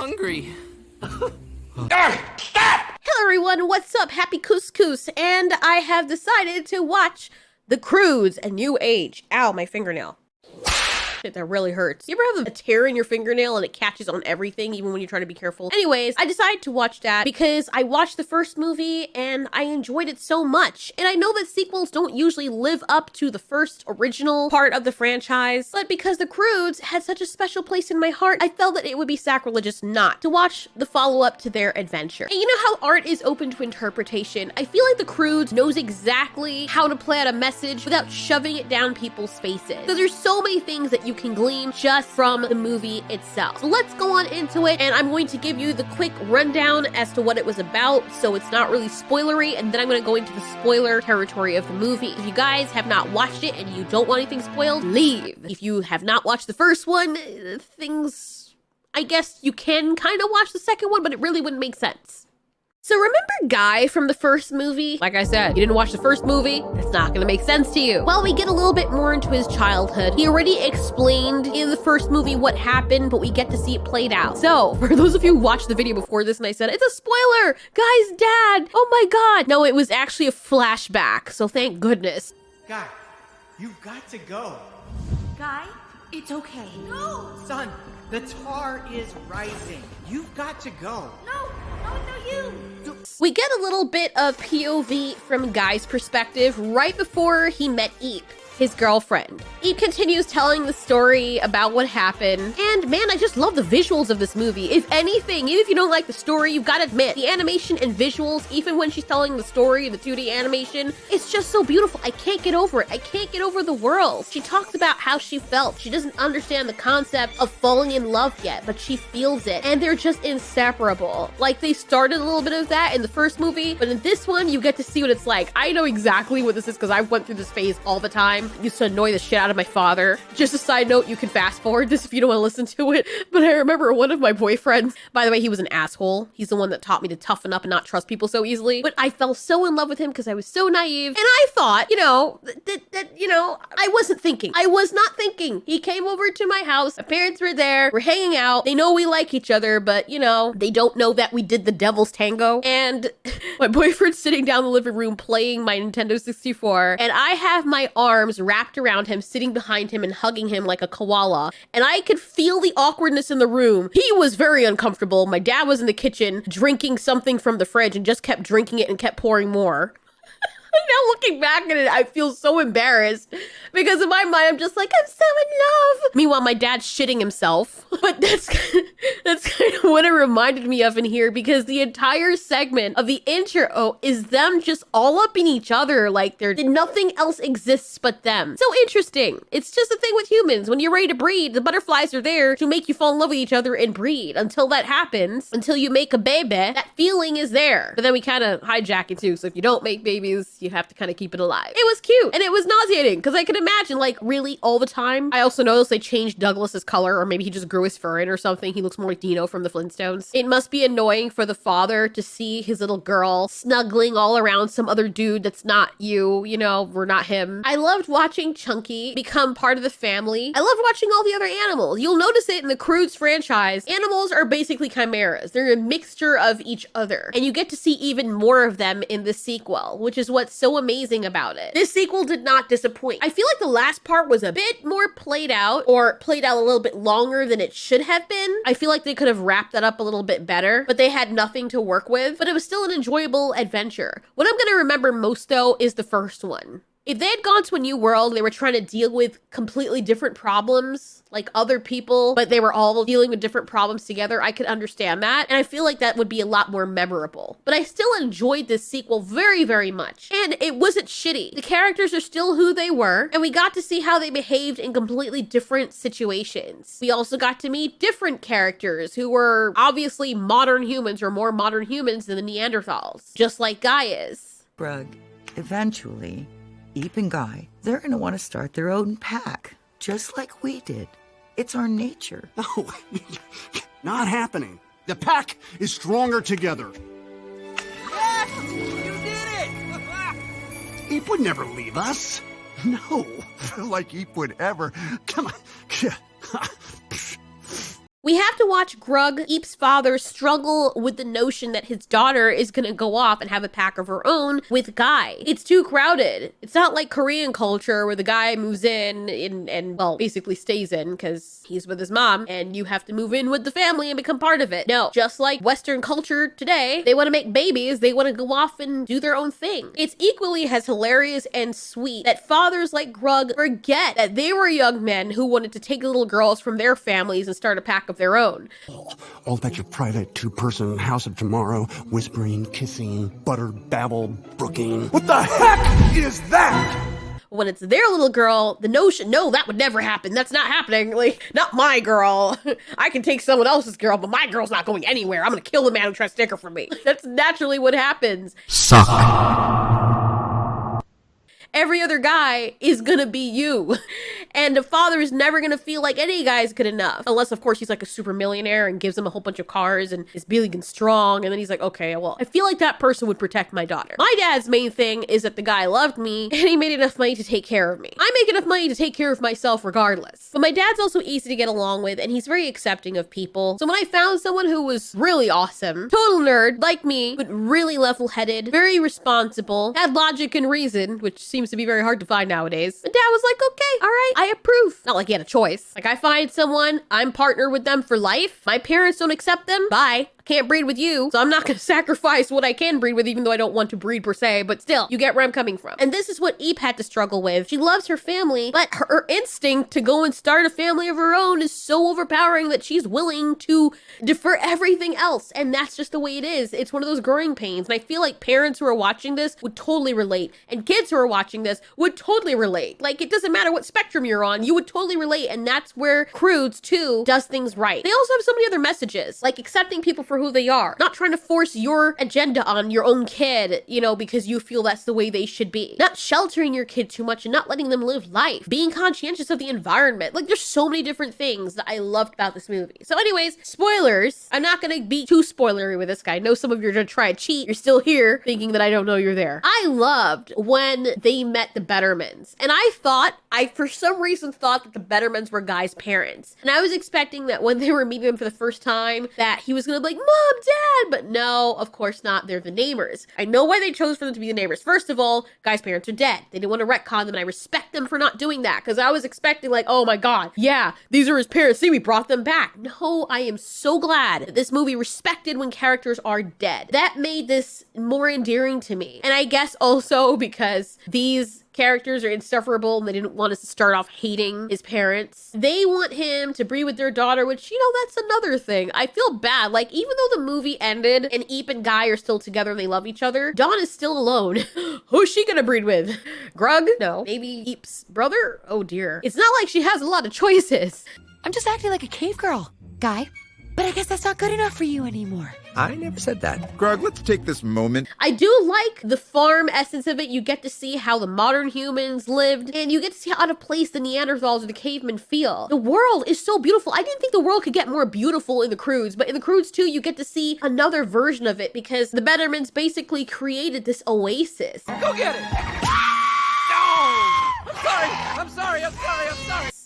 hungry. Hello everyone, what's up? Happy couscous, and I have decided to watch the Croods, A New Age. Ow, my fingernail. Shit, that really hurts. You ever have a tear in your fingernail and it catches on everything, even when you're trying to be careful? Anyways, I decided to watch that because I watched the first movie and I enjoyed it so much. And I know that sequels don't usually live up to the first original part of the franchise, but because the Croods had such a special place in my heart, I felt that it would be sacrilegious not to watch the follow-up to their adventure. And you know how art is open to interpretation? I feel like the Croods knows exactly how to play out a message without shoving it down people's faces. So there's so many things that you can glean just from the movie itself. So let's go on into it, and I'm going to give you the quick rundown as to what it was about, so it's not really spoilery, and then I'm going to go into the spoiler territory of the movie. If you guys have not watched it and you don't want anything spoiled, leave. If you have not watched the first one, I guess you can kind of watch the second one, but it really wouldn't make sense. So remember Guy from the first movie? Like I said, you didn't watch the first movie, that's not gonna make sense to you. Well, we get a little bit more into his childhood. He already explained in the first movie what happened, but we get to see it played out. So, for those of you who watched the video before this and I said, it's a spoiler! Guy's dad! Oh my god! No, it was actually a flashback, so thank goodness. Guy, you've got to go. Guy, it's okay. No! Son, the tar is rising. You've got to go. No, you. We get a little bit of POV from Guy's perspective right before he met Eep, his girlfriend. Eep continues telling the story about what happened, and man, I just love the visuals of this movie. If anything, even if you don't like the story, you've got to admit, the animation and visuals, even when she's telling the story, the 2D animation, it's just so beautiful. I can't get over it. I can't get over the world. She talks about how she felt. She doesn't understand the concept of falling in love yet, but she feels it, and they're just inseparable. Like, they started a little bit of that in the first movie, but in this one, you get to see what it's like. I know exactly what this is because I went through this phase all the time. Used to annoy the shit out of my father. Just a side note, you can fast forward this if you don't want to listen to it. But I remember one of my boyfriends, by the way, he was an asshole. He's the one that taught me to toughen up and not trust people so easily. But I fell so in love with him because I was so naive. And I thought, I wasn't thinking. I was not thinking. He came over to my house. My parents were there. We're hanging out. They know we like each other, but they don't know that we did the devil's tango. And my boyfriend's sitting down in the living room playing my Nintendo 64. And I have my arms wrapped around him, sitting behind him and hugging him like a koala. And I could feel the awkwardness in the room. He was very uncomfortable. My dad was in the kitchen drinking something from the fridge and just kept drinking it and kept pouring more. Now looking back at it, I feel so embarrassed because in my mind, I'm just like, I'm so in love. Meanwhile, my dad's shitting himself. But that's kind of what it reminded me of in here, because the entire segment of the intro is them just all up in each other like nothing else exists but them. So interesting. It's just a thing with humans. When you're ready to breed, the butterflies are there to make you fall in love with each other and breed. Until that happens, until you make a baby, that feeling is there. But then we kind of hijack it too. So if you don't make babies, you have to kind of keep it alive. It was cute and it was nauseating because I could imagine, like, really all the time. I also noticed they changed Douglas's color, or maybe he just grew his fur in or something. He looks more like Dino from the Flintstones. It must be annoying for the father to see his little girl snuggling all around some other dude that's not you, we're not him. I loved watching Chunky become part of the family. I loved watching all the other animals. You'll notice it in the Croods franchise. Animals are basically chimeras. They're a mixture of each other. And you get to see even more of them in the sequel, which is what's so amazing about it. This sequel did not disappoint. I feel like the last part was a bit more played out, or played out a little bit longer than it should have been. I feel like they could have wrapped that up a little bit better, but they had nothing to work with. But it was still an enjoyable adventure. What I'm gonna remember most though is the first one. If they had gone to a new world, they were trying to deal with completely different problems, like other people, but they were all dealing with different problems together, I could understand that. And I feel like that would be a lot more memorable. But I still enjoyed this sequel very, very much. And it wasn't shitty. The characters are still who they were, and we got to see how they behaved in completely different situations. We also got to meet different characters who were obviously modern humans, or more modern humans than the Neanderthals, just like Guy is. Brug, eventually, Eep and Guy, they're gonna want to start their own pack, just like we did. It's our nature. No, not happening. The pack is stronger together. Yes! You did it! Eep would never leave us. No. Like Eep would ever. Come on. We We have to watch Grug, Eep's father, struggle with the notion that his daughter is gonna go off and have a pack of her own with Guy. It's too crowded. It's not like Korean culture where the guy moves in and well, basically stays in because he's with his mom and you have to move in with the family and become part of it. No, just like Western culture today, they want to make babies, they want to go off and do their own thing. It's equally as hilarious and sweet that fathers like Grug forget that they were young men who wanted to take little girls from their families and start a pack of their own. All that your private two-person house of tomorrow, whispering, kissing, butter, babble, brooking. What the heck is that? When it's their little girl, the notion, no, that would never happen. That's not happening. Like, not my girl. I can take someone else's girl, but my girl's not going anywhere. I'm gonna kill the man who tries to take her from me. That's naturally what happens. Suck. Every other guy is gonna be you. And a father is never gonna feel like any guy is good enough. Unless, of course, he's like a super millionaire and gives him a whole bunch of cars and is big and strong. And then he's like, okay, well, I feel like that person would protect my daughter. My dad's main thing is that the guy loved me and he made enough money to take care of me. I make enough money to take care of myself regardless. But my dad's also easy to get along with and he's very accepting of people. So when I found someone who was really awesome, total nerd like me, but really level-headed, very responsible, had logic and reason, which seems to be very hard to find nowadays. My dad was like, okay, all right, I approve. Not like he had a choice. Like, I find someone, I'm partnered with them for life. My parents don't accept them. Bye. I can't breed with you, so I'm not gonna sacrifice what I can breed with, even though I don't want to breed per se, but still, you get where I'm coming from. And this is what Eep had to struggle with. She loves her family, but her instinct to go and start a family of her own is so overpowering that she's willing to defer everything else, and that's just the way it is. It's one of those growing pains, and I feel like parents who are watching this would totally relate, and kids who are watching this would totally relate. Like, it doesn't matter what spectrum you're on, you would totally relate, and that's where Croods 2 does things right. They also have so many other messages, like accepting people for who they are, not trying to force your agenda on your own kid, you know, because you feel that's the way they should be, not sheltering your kid too much and not letting them live life, being conscientious of the environment. Like, there's so many different things that I loved about this movie. So anyways, spoilers. I'm not gonna be too spoilery with this guy. I know some of you are gonna try to cheat. You're still here thinking that I don't know you're there. I loved when they met the Bettermans, and I for some reason thought that the Bettermans were Guy's parents, and I was expecting that when they were meeting them for the first time that he was gonna be like, Mom, Dad, but no, of course not. They're the neighbors. I know why they chose for them to be the neighbors. First of all, Guy's parents are dead. They didn't want to retcon them, and I respect them for not doing that, because I was expecting like, oh my god, yeah, these are his parents. See, we brought them back. No, I am so glad that this movie respected when characters are dead. That made this more endearing to me. And I guess also because these characters are insufferable and they didn't want us to start off hating his parents. They want him to breed with their daughter, which, you know, that's another thing. I feel bad. Like, even though the movie ended and Eep and Guy are still together and they love each other, Dawn is still alone. Who's she gonna breed with? Grug? No. Maybe Eep's brother? Oh dear. It's not like she has a lot of choices. I'm just acting like a cave girl, Guy. But I guess that's not good enough for you anymore. I never said that. Grug, let's take this moment. I do like the farm essence of it. You get to see how the modern humans lived, and you get to see how out of place the Neanderthals or the cavemen feel. The world is so beautiful. I didn't think the world could get more beautiful in the Croods, but in the Croods 2, you get to see another version of it because the Bettermans basically created this oasis. Go get it! No! I'm sorry.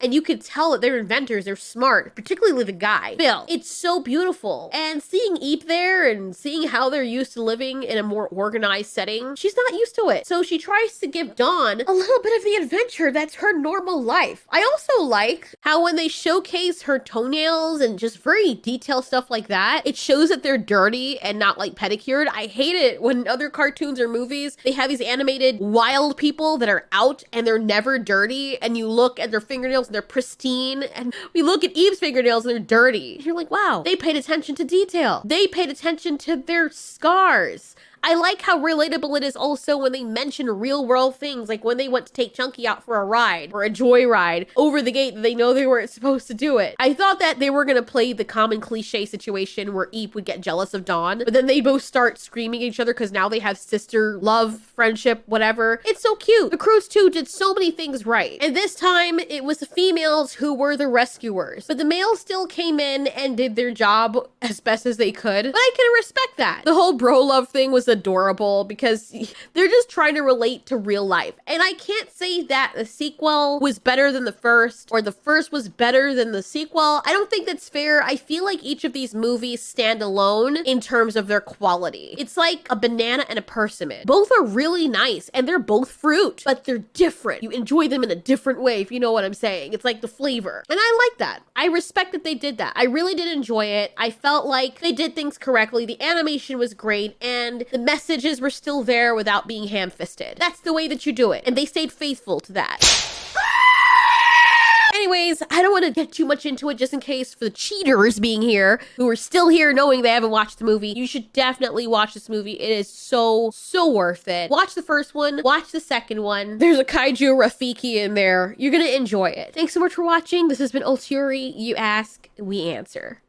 And you could tell that they're inventors, they're smart, particularly the guy, Bill. It's so beautiful. And seeing Eep there and seeing how they're used to living in a more organized setting, she's not used to it. So she tries to give Dawn a little bit of the adventure that's her normal life. I also like how when they showcase her toenails and just very detailed stuff like that, it shows that they're dirty and not like pedicured. I hate it when other cartoons or movies, they have these animated wild people that are out and they're never dirty, and you look at their fingernails and they're pristine, and we look at Eve's fingernails and they're dirty. You're like, wow, they paid attention to detail. They paid attention to their scars. I like how relatable it is also when they mention real world things, like when they went to take Chunky out for a ride or a joyride over the gate that they know they weren't supposed to do it. I thought that they were gonna play the common cliche situation where Eep would get jealous of Dawn, but then they both start screaming at each other because now they have sister love, friendship, whatever. It's so cute. The Croods 2 did so many things right. And this time it was the females who were the rescuers, but the males still came in and did their job as best as they could. But I can respect that. The whole bro love thing was adorable because they're just trying to relate to real life. And I can't say that the sequel was better than the first or the first was better than the sequel. I don't think that's fair. I feel like each of these movies stand alone in terms of their quality. It's like a banana and a persimmon. Both are really nice and they're both fruit, but they're different. You enjoy them in a different way, if you know what I'm saying. It's like the flavor. And I like that. I respect that they did that. I really did enjoy it. I felt like they did things correctly. The animation was great and the messages were still there without being ham-fisted. That's the way that you do it. And they stayed faithful to that. Anyways, I don't want to get too much into it just in case for the cheaters being here who are still here knowing they haven't watched the movie. You should definitely watch this movie. It is so worth it. Watch the first one. Watch the second one. There's a kaiju Rafiki in there. You're going to enjoy it. Thanks so much for watching. This has been Ultiuri. You ask, we answer.